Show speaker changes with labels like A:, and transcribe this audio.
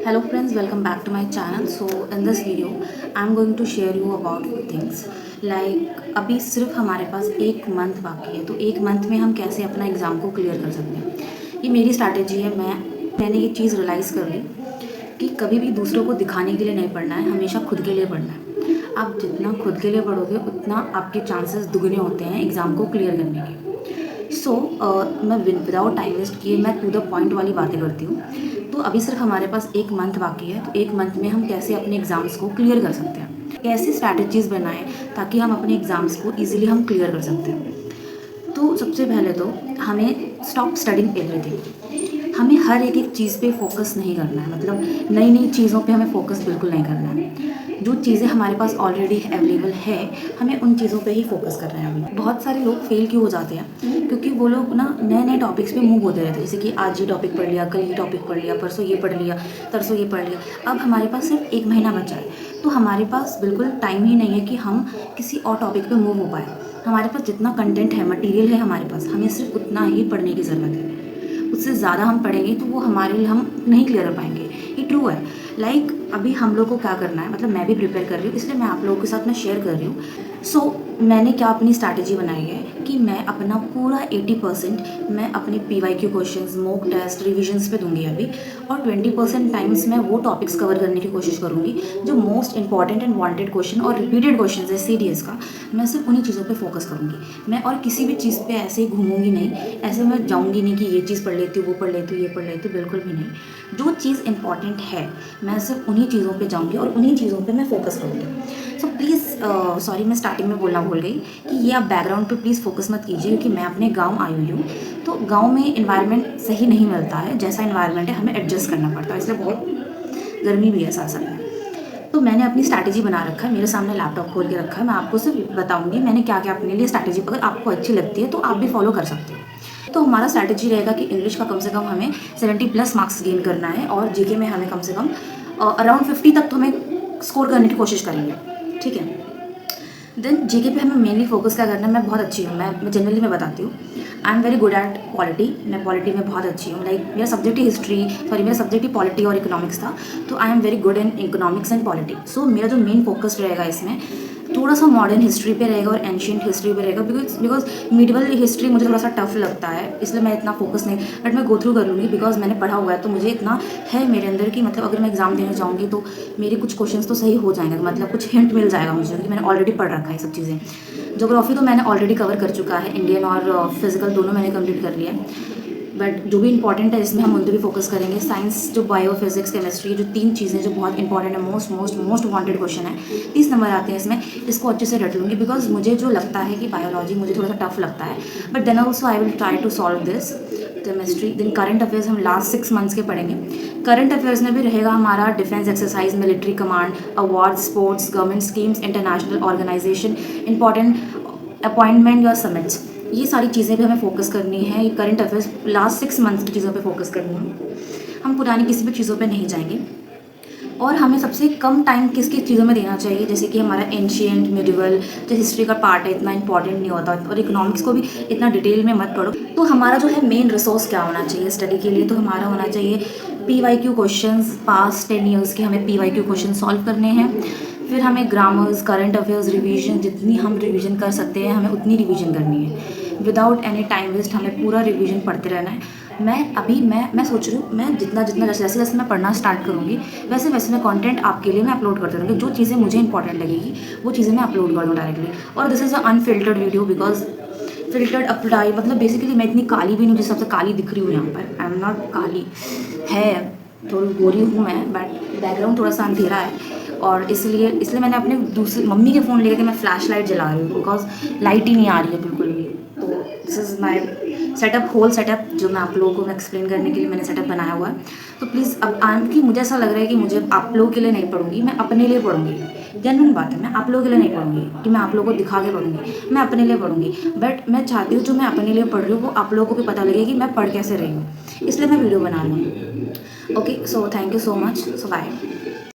A: Hello friends, welcome back to my channel. So in this video I'm going to share you about things like अभी सिर्फ हमारे पास एक month बाकी है, तो एक मंथ में हम कैसे अपना एग्ज़ाम को क्लियर कर सकते हैं। ये मेरी स्ट्रैटेजी है। मैंने ये चीज़ रियलाइज़ कर ली कि कभी भी दूसरों को दिखाने के लिए नहीं पढ़ना है, हमेशा खुद के लिए पढ़ना है। आप जितना खुद के लिए पढ़ोगे उतना आपके चांसेस दुगने होते हैं एग्ज़ाम को क्लियर करने के। मैं विदाउट टाइम वेस्ट किए मैं टू द पॉइंट वाली बातें करती हूँ। तो अभी सिर्फ हमारे पास एक मंथ बाकी है, तो एक मंथ में हम कैसे अपने एग्ज़ाम्स को क्लियर कर सकते हैं, कैसी स्ट्रैटेजीज़ बनाएं ताकि हम अपने एग्ज़ाम्स को ईजिली हम क्लियर कर सकते हैं। तो सबसे पहले तो हमें स्टॉप स्टडिंग एवरीथिंग। हमें हर एक चीज़ पे फोकस नहीं करना है, मतलब नई नई चीज़ों पे हमें फोकस बिल्कुल नहीं करना है। जो चीज़ें हमारे पास ऑलरेडी अवेलेबल है हमें उन चीज़ों पे ही फोकस करना है। अभी बहुत सारे लोग फेल क्यों हो जाते हैं, क्योंकि वो लोग ना नए नए टॉपिक्स पे मूव होते रहते हैं। जैसे कि आज ये टॉपिक पढ़ लिया, कल ये टॉपिक पढ़ लिया, परसों ये पढ़ लिया, तरसों ये पढ़ लिया। अब हमारे पास सिर्फ एक महीना बचा है, तो हमारे पास बिल्कुल टाइम ही नहीं है कि हम किसी और टॉपिक पे मूव हो पाए। हमारे पास जितना कंटेंट है, मटेरियल है हमारे पास, हमें सिर्फ उतना ही पढ़ने की ज़रूरत है। उससे ज़्यादा हम पढ़ेंगे तो वो हमारे लिए हम नहीं क्लियर कर पाएंगे। ये ट्रू है। अभी हम लोग को क्या करना है, मतलब मैं भी प्रिपेयर कर रही हूँ, इसलिए मैं आप लोगों के साथ मैं शेयर कर रही हूँ। मैंने क्या अपनी स्ट्रैटेजी बनाई है कि मैं अपना पूरा 80% मैं अपने PYQ questions, mock test, revisions पे दूंगी अभी, और 20% टाइम्स मैं वो टॉपिक्स कवर करने की कोशिश करूँगी जो most important and wanted question और रिपीटेड क्वेश्चन है CDS का। मैं सिर्फ उन्हीं चीज़ों पे फोकस करूँगी। मैं और किसी भी चीज़ पे ऐसे ही घूमूंगी नहीं, ऐसे मैं जाऊँगी नहीं कि ये चीज़ पढ़ लेती हूँ, वो पढ़ लेती हूँ, ये पढ़ लेती हूँ, बिल्कुल भी नहीं। जो चीज़ इंपॉर्टेंट है मैं सिर्फ उन्हीं चीज़ों पे जाऊँगी और उन्हीं चीज़ों पे मैं फोकस करूँगी। प्लीज़ सॉरी, मैं स्टार्टिंग में बोलना भूल गई कि ये आप बैकग्राउंड पे प्लीज़ फोकस मत कीजिए, क्योंकि मैं अपने गांव आई हुई हूँ। तो गांव में इन्वायरमेंट सही नहीं मिलता है, जैसा इन्वायरमेंट है हमें एडजस्ट करना पड़ता है, इसलिए बहुत गर्मी भी है साथ साथ में। तो मैंने अपनी स्ट्रैटेजी बना रखा है, मेरे सामने लैपटॉप खोल के रखा है। मैं आपको सिर्फ बताऊँगी मैंने क्या क्या अपने लिए स्ट्रैटेजी, अगर आपको अच्छी लगती है तो आप भी फॉलो कर सकते हो। तो हमारा स्ट्रैटेजी रहेगा कि इंग्लिश का कम से कम हमें 70+ मार्क्स गेन करना है, और जीके में हमें कम से कम अराउंड 50 तक तो हमें स्कोर करने की कोशिश करेंगे, ठीक है। देन जीके पे हमें मेनली फोकस क्या करना है। मैं बहुत अच्छी हूँ, मैं जनरली मैं बताती हूँ, I am very good at polity. मैं पॉलिटी में बहुत अच्छी हूँ। मेरा सब्जेक्ट ही मेरा सब्जेक्ट ही पॉलिटी और इकोनॉमिक्स था, तो I am very good in economics and polity. मेरा जो मेन फोकस रहेगा इसमें थोड़ा सा मॉडर्न हिस्ट्री पे रहेगा और एंशियंट हिस्ट्री पे रहेगा, बिकॉज मिडिवल हिस्ट्री मुझे थोड़ा सा टफ लगता है, इसलिए मैं इतना फोकस नहीं, बट मैं गो थ्रू कर लूँगी बिकॉज मैंने पढ़ा हुआ है। तो मुझे इतना है मेरे अंदर कि मतलब अगर मैं एग्जाम देने जाऊँगी तो मेरे कुछ क्वेश्चंस तो सही हो जाएंगे, मतलब कुछ हिंट मिल जाएगा मुझे, क्योंकि मैंने ऑलरेडी पढ़ रखा है सब चीज़ें। ज्योग्राफी तो मैंने ऑलरेडी कवर कर चुका है, इंडियन और फिजिकल दोनों मैंने कंप्लीट कर लिया है। बट जो भी इंपॉर्टेंट है इसमें हम उन पर भी फोकस करेंगे। साइंस जो बायो, फिजिक्स, केमिस्ट्री, जो 3 चीज़ें जो बहुत इंपॉर्टेंट है, most most most wanted question है, 30 नंबर आते हैं इसमें, इसको अच्छे से रट लूँगी। बिकॉज मुझे जो लगता है कि बायोलॉजी मुझे थोड़ा सा टफ लगता है, but then also I will try to solve this. Chemistry, then current affairs हम लास्ट 6 मंथ्स के पढ़ेंगे। करंट अफेयर्स में भी रहेगा हमारा defence exercise, military command, award, sports, government schemes, international organisation, important appointment या समिट्स, ये सारी चीज़ें भी हमें फोकस करनी है। ये करंट अफेयर्स लास्ट 6 मंथ्स की चीज़ों पे फोकस करनी है, हम पुरानी किसी भी चीज़ों पे नहीं जाएंगे। और हमें सबसे कम टाइम किस किस चीज़ों में देना चाहिए, जैसे कि हमारा एंशियंट, मिडिवल जो हिस्ट्री का पार्ट है इतना इंपॉर्टेंट नहीं होता, और इकोनॉमिक्स को भी इतना डिटेल में मत पढ़ो। तो हमारा जो है मेन रिसोर्स क्या होना चाहिए स्टडी के लिए, तो हमारा होना चाहिए PYQ क्वेश्चंस, पास्ट 10 ईयर्स के हमें PYQ क्वेश्चन सॉल्व करने हैं। फिर हमें ग्रामर्स, करंट अफेयर्स, रिवीजन, जितनी हम रिवीजन कर सकते हैं हमें उतनी रिवीजन करनी है, विदाउट एनी टाइम वेस्ट हमें पूरा रिवीजन पढ़ते रहना है। मैं सोच रही हूँ, मैं जितना जितना जैसे जैसे मैं पढ़ना स्टार्ट करूँगी वैसे वैसे मैं कंटेंट आपके लिए मैं अपलोड करती रहूँगी। जो चीज़ें मुझे इंपॉर्टेंट लगेगी वो चीज़ें मैं अपलोड कर दूँ डायरेक्टली। और this is a unfiltered video, because filtered apply, मतलब बेसिकली मैं इतनी काली भी नहीं जिस सबसे काली दिख रही हूँ यहाँ पर। आई एम नॉट काली, है थोड़ी गोरी हूँ मैं, बट बैकग्राउंड थोड़ा सा अंधेरा है, और इसलिए मैंने अपने दूसरी मम्मी के फ़ोन लेकर के मैं फ्लैश लाइट जला रही हूँ, बिकॉज लाइट ही नहीं आ रही है बिल्कुल भी। तो this is my setup, whole setup जो मैं आप लोगों को एक्सप्लेन करने के लिए मैंने सेटअप बनाया हुआ है। तो प्लीज़ अब कि मुझे ऐसा लग रहा है कि मुझे आप लोगों के लिए नहीं पढ़ूंगी, मैं अपने लिए पढ़ूंगी। जेन्युइन बात है, मैं आप लोगों के लिए नहीं पढ़ूंगी कि मैं आप लोगों को दिखा के पढ़ूंगी, मैं अपने लिए पढ़ूंगी। बट मैं चाहती हूँ जो मैं अपने लिए पढ़ रही हूँ वो आप लोगों को भी पता लगे कि मैं पढ़ कैसे रही हूँ, इसलिए मैं वीडियो बना रही हूँ। Okay, so thank you so much, so bye.